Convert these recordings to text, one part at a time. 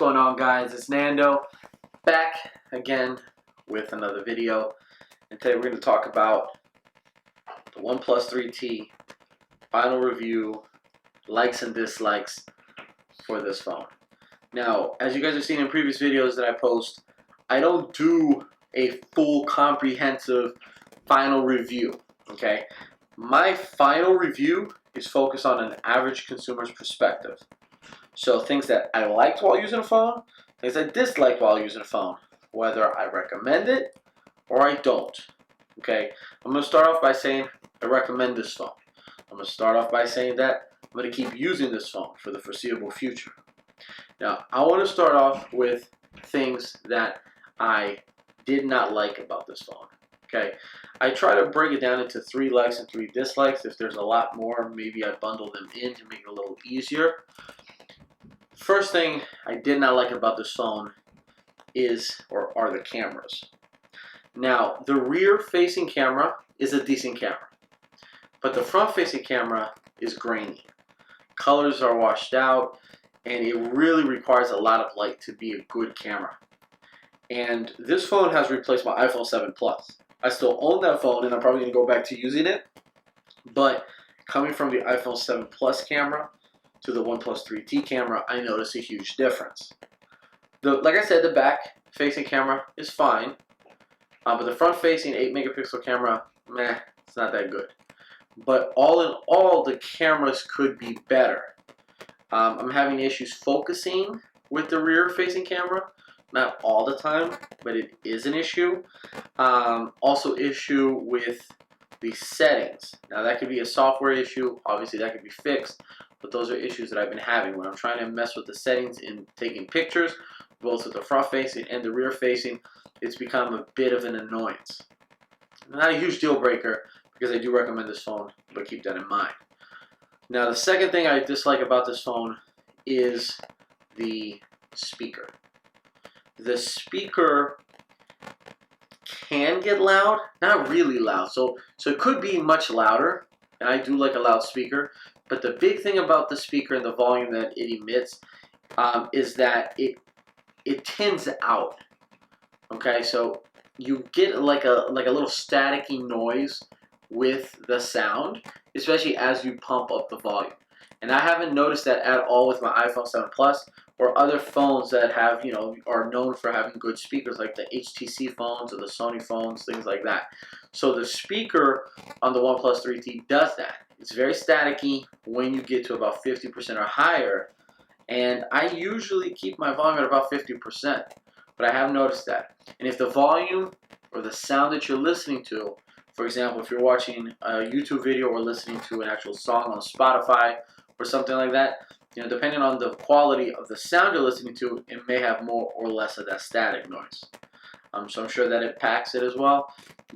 going on, guys? It's Nando back again with another video, and today we're going to talk about the OnePlus 3T final review, likes and dislikes for this phone. Now, as you guys have seen in previous videos that I post, I don't do a full comprehensive final review, okay? My final review is focused on an average consumer's perspective. So things that I liked while using a phone, things I disliked while using a phone, whether I recommend it or I don't. Okay, I'm going to start off by saying I recommend this phone. I'm going to start off by saying that I'm going to keep using this phone for the foreseeable future. Now, I want to start off with things that I did not like about this phone. Okay, I try to break it down into 3 likes and 3 dislikes. If there's a lot more, maybe I bundle them in to make it a little easier. First thing I did not like about this phone are the cameras. Now, the rear-facing camera is a decent camera, but the front-facing camera is grainy. Colors are washed out, and it really requires a lot of light to be a good camera. And this phone has replaced my iPhone 7 Plus. I still own that phone, and I'm probably going to go back to using it, but coming from the iPhone 7 Plus camera to the OnePlus 3T camera, I noticed a huge difference. Like I said, the back-facing camera is fine, but the front-facing 8-megapixel camera, meh, it's not that good. But all in all, the cameras could be better. I'm having issues focusing with the rear-facing camera. Not all the time, but it is an issue. Also issue with the settings. Now that could be a software issue. Obviously that could be fixed. But those are issues that I've been having when I'm trying to mess with the settings in taking pictures, both with the front facing and the rear facing. It's become a bit of an annoyance. Not a huge deal breaker because I do recommend this phone, but keep that in mind. Now the second thing I dislike about this phone is the speaker. The speaker can get loud, not really loud. So it could be much louder, and I do like a loud speaker. But the big thing about the speaker and the volume that it emits is that it thins out. Okay, so you get like a little staticky noise with the sound, especially as you pump up the volume. And I haven't noticed that at all with my iPhone 7 Plus or other phones that have, are known for having good speakers, like the HTC phones or the Sony phones, things like that. So the speaker on the OnePlus 3T does that. It's very staticky when you get to about 50% or higher, and I usually keep my volume at about 50%, but I have noticed that. And if the volume or the sound that you're listening to, for example, if you're watching a YouTube video or listening to an actual song on Spotify or something like that, depending on the quality of the sound you're listening to, it may have more or less of that static noise. So I'm sure that it packs it as well,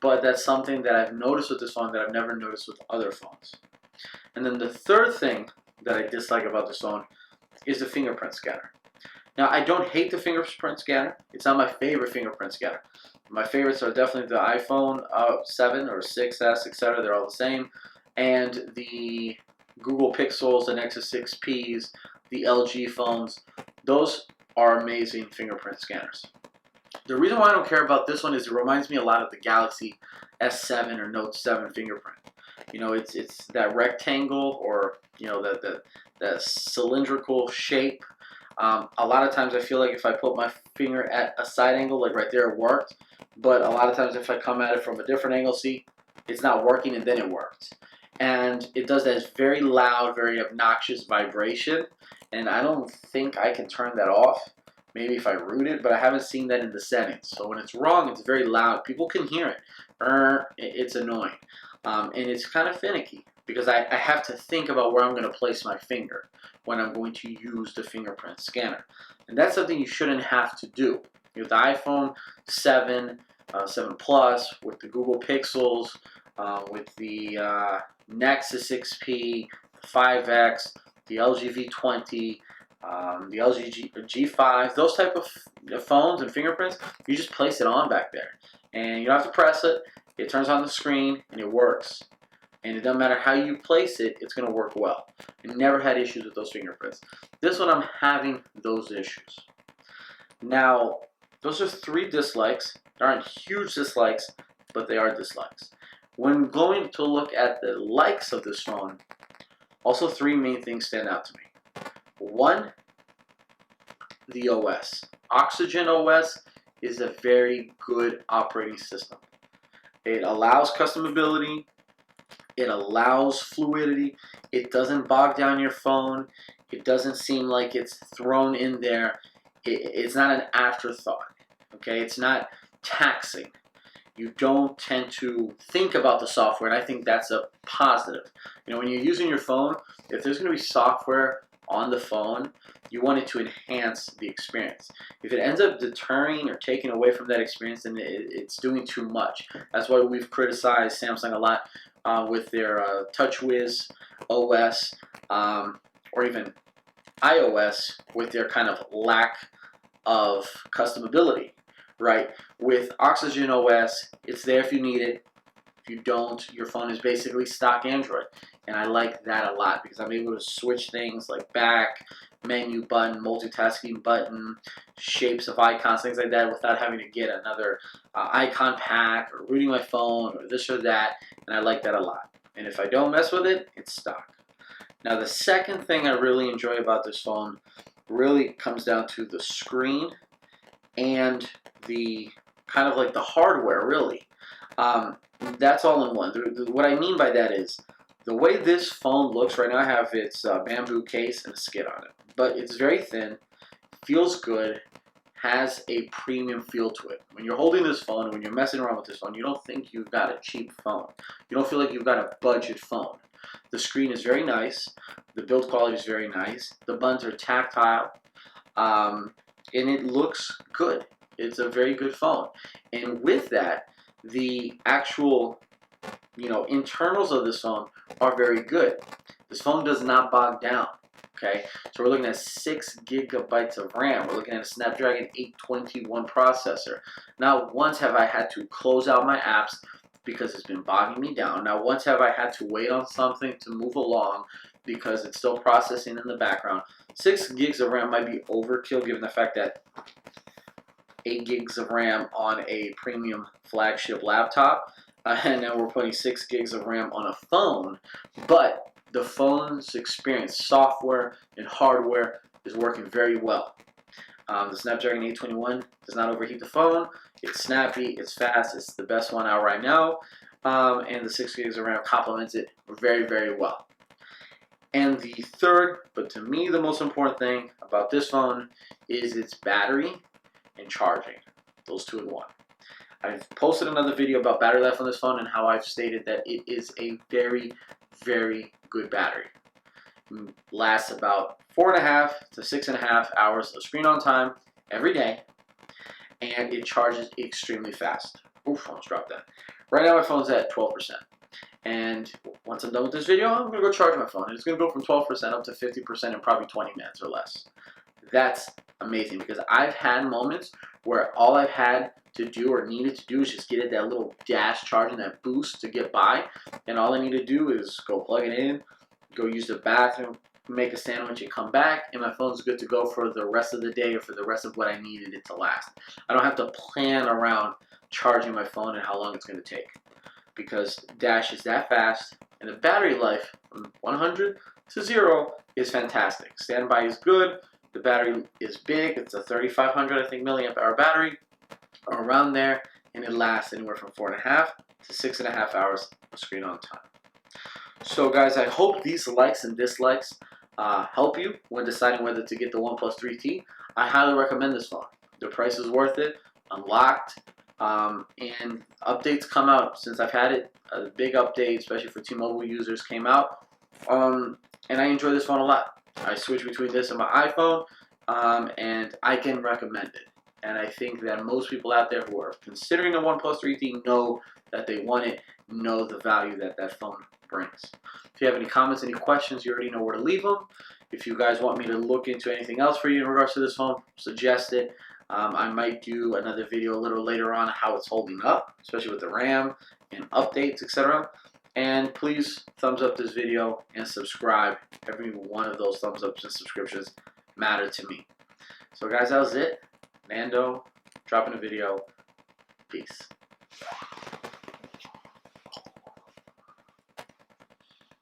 but that's something that I've noticed with this phone that I've never noticed with other phones. And then the third thing that I dislike about this phone is the fingerprint scanner. Now, I don't hate the fingerprint scanner. It's not my favorite fingerprint scanner. My favorites are definitely the iPhone 7 or 6S, etc. They're all the same. And the Google Pixels, the Nexus 6Ps, the LG phones. Those are amazing fingerprint scanners. The reason why I don't care about this one is it reminds me a lot of the Galaxy S7 or Note 7 fingerprint. It's that rectangle or, that cylindrical shape. A lot of times I feel like if I put my finger at a side angle, like right there, it worked. But a lot of times if I come at it from a different angle, see, it's not working and then it works. And it does that very loud, very obnoxious vibration. And I don't think I can turn that off. Maybe if I root it, but I haven't seen that in the settings. So when it's wrong, it's very loud. People can hear it. It's annoying. And it's kind of finicky because I have to think about where I'm going to place my finger when I'm going to use the fingerprint scanner. And that's something you shouldn't have to do. With the iPhone 7, 7 Plus, with the Google Pixels, with the Nexus 6P, 5X, the LG V20, the LG G5, those type of phones and fingerprints, you just place it on back there. And you don't have to press it. It turns on the screen and it works. And it doesn't matter how you place it, it's going to work well. I never had issues with those fingerprints. This one I'm having those issues. Now, those are 3 dislikes. They aren't huge dislikes, but they are dislikes. When going to look at the likes of this phone, also 3 main things stand out to me. 1, the OS. Oxygen OS is a very good operating system. It allows customability, it allows fluidity, it doesn't bog down your phone, it doesn't seem like it's thrown in there, it's not an afterthought, okay? It's not taxing. You don't tend to think about the software, and I think that's a positive. You know, when you're using your phone, if there's going to be software on the phone, you want it to enhance the experience. If it ends up deterring or taking away from that experience, then it's doing too much. That's why we've criticized Samsung a lot with their TouchWiz OS or even iOS with their kind of lack of customability, right? With Oxygen OS, it's there if you need it. If you don't, your phone is basically stock Android. And I like that a lot because I'm able to switch things like back, menu button, multitasking button, shapes of icons, things like that without having to get another icon pack or rooting my phone or this or that. And I like that a lot. And if I don't mess with it, it's stock. Now the second thing I really enjoy about this phone really comes down to the screen and the kind of like the hardware, really. That's all in one. What I mean by that is the way this phone looks right now. I have its bamboo case and a skid on it, but it's very thin, feels good, has a premium feel to it. When you're holding this phone, when you're messing around with this phone, you don't think you've got a cheap phone. You don't feel like you've got a budget phone. The screen is very nice. The build quality is very nice. The buttons are tactile, and it looks good. It's a very good phone. And with that, the actual, internals of this phone are very good. This phone does not bog down. Okay, so we're looking at 6 gigabytes of RAM. We're looking at a Snapdragon 821 processor. Not once have I had to close out my apps because it's been bogging me down. Not once have I had to wait on something to move along because it's still processing in the background. 6 gigs of RAM might be overkill given the fact that 8 gigs of RAM on a premium flagship laptop, and now we're putting 6 gigs of RAM on a phone, but the phone's experience, software and hardware, is working very well. The Snapdragon 821 does not overheat the phone. It's snappy, it's fast, it's the best one out right now, and the 6 gigs of RAM complements it very, very well. And the third, but to me the most important thing about this phone is its battery and charging. Those 2 in 1. I've posted another video about battery life on this phone and how I've stated that it is a very, very good battery. It lasts about 4.5 to 6.5 hours of screen on time every day, and it charges extremely fast. Oof, almost dropped that. Right now my phone's at 12%. And once I'm done with this video, I'm going to go charge my phone. And it's going to go from 12% up to 50% in probably 20 minutes or less. That's amazing because I've had moments where all I've had to do or needed to do is just get it that little dash charge and that boost to get by, and all I need to do is go plug it in, go use the bathroom, make a sandwich, and come back, and my phone's good to go for the rest of the day or for the rest of what I needed it to last. I don't have to plan around charging my phone and how long it's going to take because Dash is that fast, and the battery life from 100 to 0 is fantastic. Standby is good. The battery is big. It's a 3500, I think, milliamp hour battery, or around there, and it lasts anywhere from 4.5 to 6.5 hours of screen on time. So, guys, I hope these likes and dislikes help you when deciding whether to get the OnePlus 3T. I highly recommend this phone. The price is worth it. Unlocked, and updates come out since I've had it. A big update, especially for T-Mobile users, came out, and I enjoy this phone a lot. I switch between this and my iPhone, and I can recommend it. And I think that most people out there who are considering the OnePlus 3T know that they want it, know the value that that phone brings. If you have any comments, any questions, you already know where to leave them. If you guys want me to look into anything else for you in regards to this phone, suggest it. I might do another video a little later on how it's holding up, especially with the RAM and updates, etc. And please thumbs up this video and subscribe. Every one of those thumbs ups and subscriptions matter to me. So guys, that was it. Nando, dropping a video. Peace.